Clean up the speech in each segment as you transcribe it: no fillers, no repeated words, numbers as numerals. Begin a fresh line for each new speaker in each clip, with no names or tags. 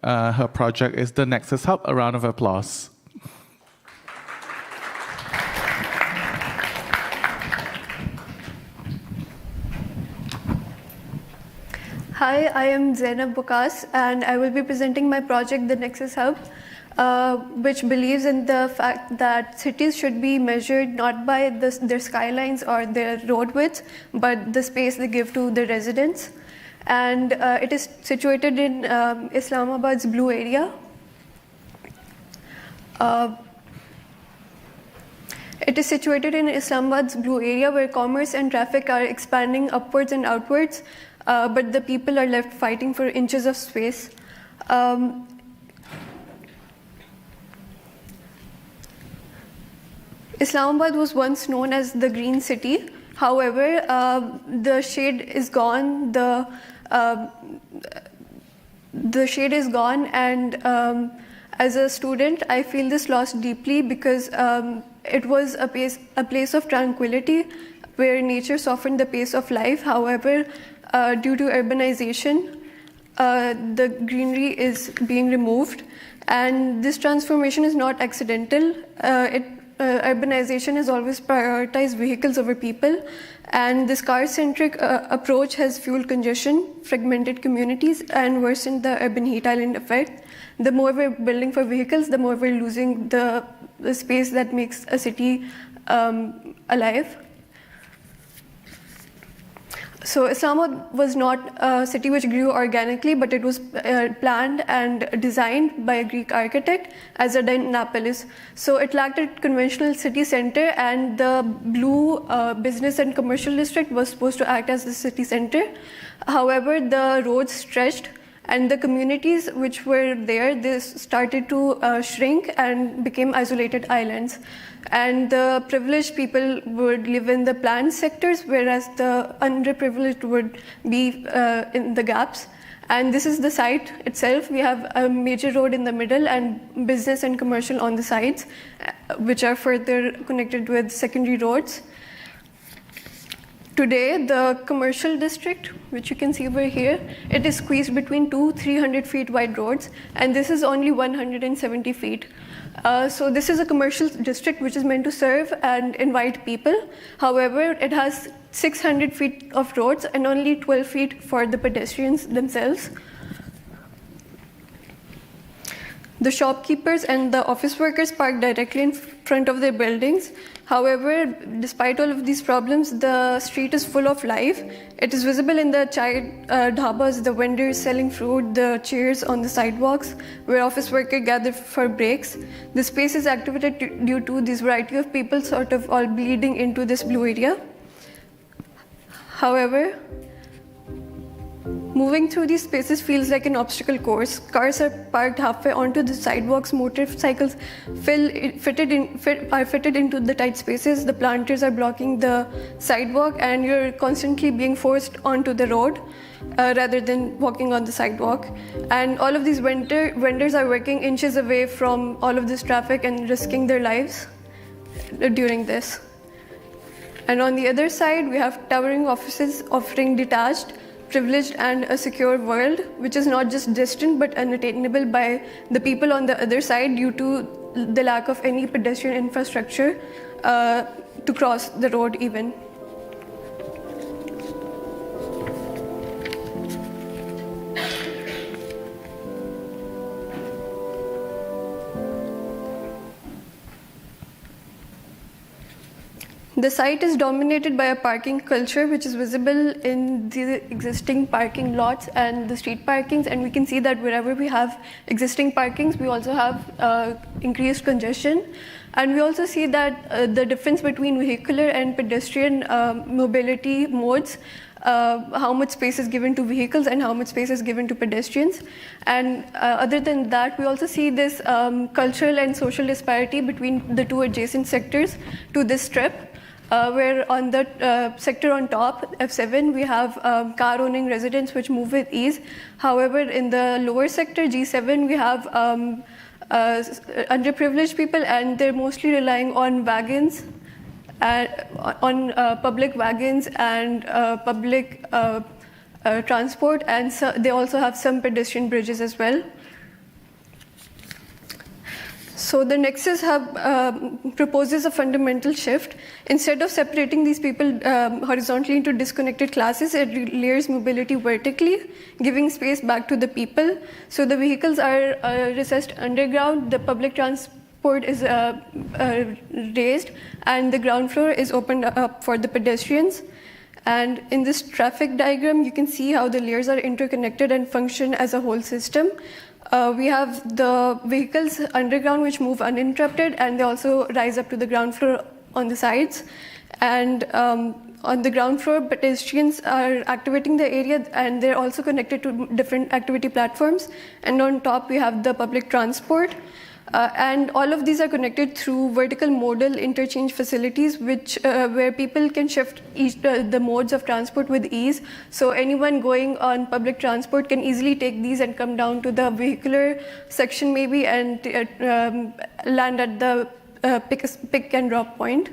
Her project is the Nexus Hub. A round of applause.
Hi, I am Zainab Bukas, and I will be presenting my project, the Nexus Hub, which believes in the fact that cities should be measured not by their skylines or their road width, but the space they give to the residents. And it is situated in Islamabad's Blue area. It is situated in Islamabad's Blue area, where commerce and traffic are expanding upwards and outwards, but the people are left fighting for inches of space. Islamabad was once known as the Green City. However, the shade is gone. The shade is gone, and as a student, I feel this loss deeply because it was a place of tranquility where nature softened the pace of life. However, due to urbanization, the greenery is being removed, and this transformation is not accidental. Urbanization has always prioritized vehicles over people, and this car-centric approach has fueled congestion, fragmented communities, and worsened the urban heat island effect. The more we're building for vehicles, the more we're losing the space that makes a city alive. So Islamabad was not a city which grew organically, but it was planned and designed by a Greek architect as a Dynapolis. So it lacked a conventional city center, and the Blue business and commercial district was supposed to act as the city center. However, the roads stretched, and the communities which were there, they started to shrink and became isolated islands. And the privileged people would live in the planned sectors, whereas the underprivileged would be in the gaps. And this is the site itself. We have a major road in the middle and business and commercial on the sides, which are further connected with secondary roads. Today, the commercial district, which you can see over here, it is squeezed between two 300 feet wide roads, and this is only 170 feet. So this is a commercial district which is meant to serve and invite people. However, it has 600 feet of roads and only 12 feet for the pedestrians themselves. The shopkeepers and the office workers park directly in front of their buildings. However, despite all of these problems, the street is full of life. It is visible in the chai dhabas, the vendors selling fruit, the chairs on the sidewalks, where office workers gather for breaks. The space is activated due to this variety of people sort of all bleeding into this blue area. However, moving through these spaces feels like an obstacle course. Cars are parked halfway onto the sidewalks, motorcycles are fitted into the tight spaces, the planters are blocking the sidewalk, and you're constantly being forced onto the road rather than walking on the sidewalk. And all of these vendors are working inches away from all of this traffic and risking their lives during this. And on the other side, we have towering offices offering detached, privileged and a secure world, which is not just distant but unattainable by the people on the other side due to the lack of any pedestrian infrastructure to cross the road even. The site is dominated by a parking culture which is visible in the existing parking lots and the street parkings, and we can see that wherever we have existing parkings, we also have increased congestion. And we also see that the difference between vehicular and pedestrian mobility modes, how much space is given to vehicles and how much space is given to pedestrians. And other than that, we also see this cultural and social disparity between the two adjacent sectors to this strip. Where on the sector on top, F7, we have car-owning residents which move with ease. However, in the lower sector, G7, we have underprivileged people, and they're mostly relying on wagons, on public wagons and public transport, and so they also have some pedestrian bridges as well. So the Nexus Hub proposes a fundamental shift. Instead of separating these people horizontally into disconnected classes, it layers mobility vertically, giving space back to the people. So the vehicles are recessed underground, the public transport is raised, and the ground floor is opened up for the pedestrians. And in this traffic diagram, you can see how the layers are interconnected and function as a whole system. We have the vehicles underground which move uninterrupted, and they also rise up to the ground floor on the sides. And on the ground floor, pedestrians are activating the area, and they're also connected to different activity platforms. And on top, we have the public transport. And all of these are connected through vertical modal interchange facilities, where people can shift the modes of transport with ease. So anyone going on public transport can easily take these and come down to the vehicular section maybe and land at the pick and drop point.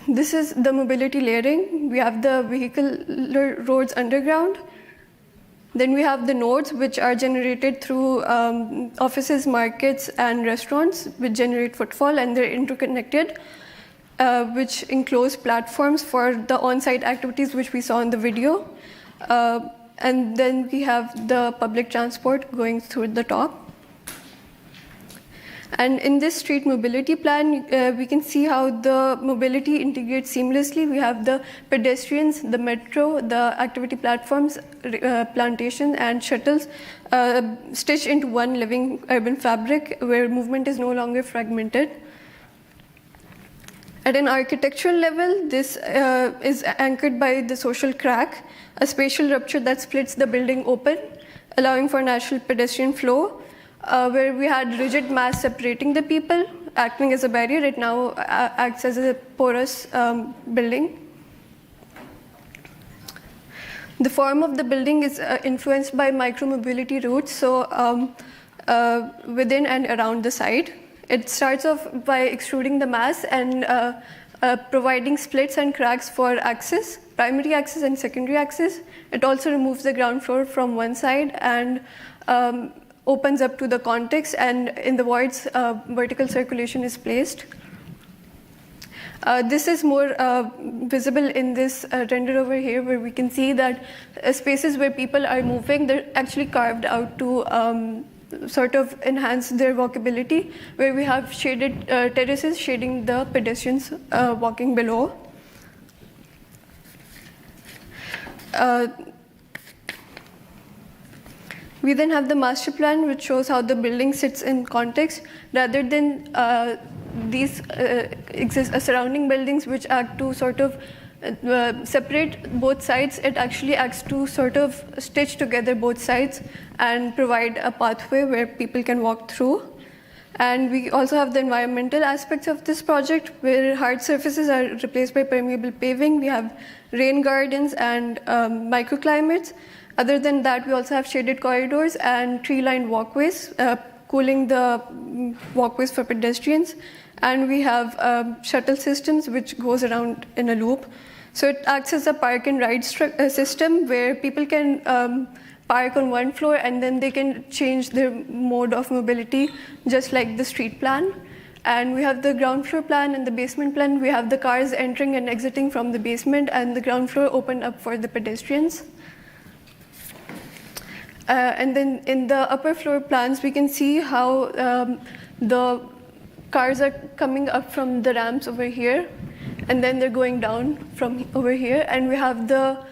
This is the mobility layering. We have the vehicular roads underground. Then we have the nodes, which are generated through offices, markets, and restaurants, which generate footfall, and they're interconnected, which enclose platforms for the on-site activities, which we saw in the video. And then we have the public transport going through the top. And in this street mobility plan, we can see how the mobility integrates seamlessly. We have the pedestrians, the metro, the activity platforms, plantation, and shuttles stitched into one living urban fabric where movement is no longer fragmented. At an architectural level, this is anchored by the social crack, a spatial rupture that splits the building open, allowing for natural pedestrian flow. Where we had rigid mass separating the people, acting as a barrier, it now acts as a porous building. The form of the building is influenced by micromobility routes, so within and around the site. It starts off by extruding the mass and providing splits and cracks for access, primary access and secondary access. It also removes the ground floor from one side and opens up to the context, and in the voids, vertical circulation is placed. This is more visible in this render over here, where we can see that spaces where people are moving, they're actually carved out to sort of enhance their walkability, where we have shaded terraces shading the pedestrians walking below. We then have the master plan, which shows how the building sits in context, rather than these surrounding buildings which act to sort of separate both sides. It actually acts to sort of stitch together both sides and provide a pathway where people can walk through. And we also have the environmental aspects of this project, where hard surfaces are replaced by permeable paving. We have rain gardens and microclimates. Other than that, we also have shaded corridors and tree-lined walkways, cooling the walkways for pedestrians. And we have shuttle systems, which goes around in a loop. So it acts as a park and ride system where people can park on one floor and then they can change their mode of mobility, just like the street plan. And we have the ground floor plan and the basement plan. We have the cars entering and exiting from the basement, and the ground floor opened up for the pedestrians. And then in the upper floor plans, we can see how the cars are coming up from the ramps over here, and then they're going down from over here. And we have the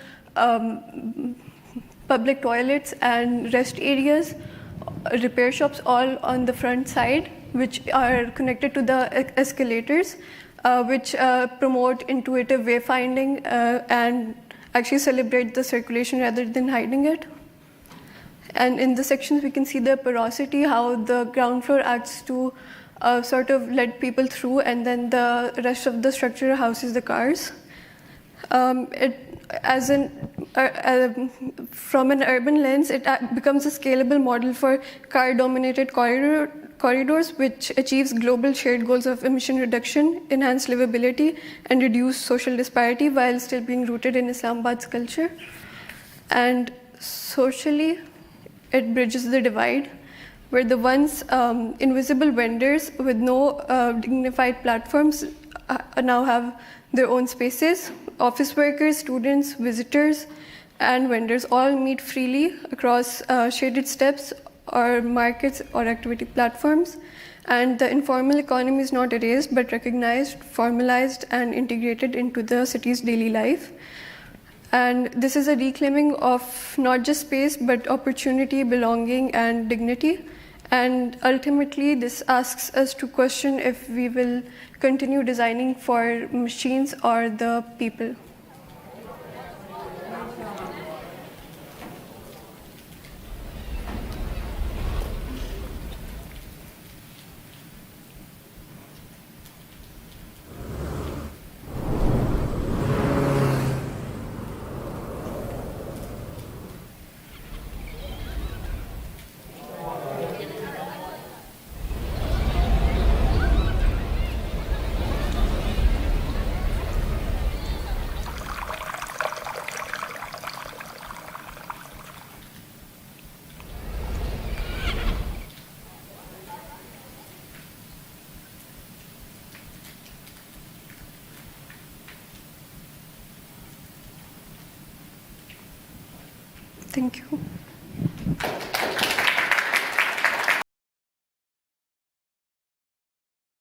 public toilets and rest areas, repair shops all on the front side, which are connected to the escalators, which promote intuitive wayfinding and actually celebrate the circulation rather than hiding it. And in the sections, we can see the porosity, how the ground floor acts to sort of let people through, and then the rest of the structure houses the cars. From an urban lens, it becomes a scalable model for car-dominated corridors, which achieves global shared goals of emission reduction, enhanced livability, and reduced social disparity while still being rooted in Islamabad's culture. And socially, it bridges the divide. where the once invisible vendors with no dignified platforms now have their own spaces. Office workers, students, visitors, and vendors all meet freely across shaded steps or markets or activity platforms. And the informal economy is not erased but recognized, formalized, and integrated into the city's daily life. And this is a reclaiming of not just space but opportunity, belonging, and dignity. And ultimately, this asks us to question if we will continue designing for machines or the people. Thank you.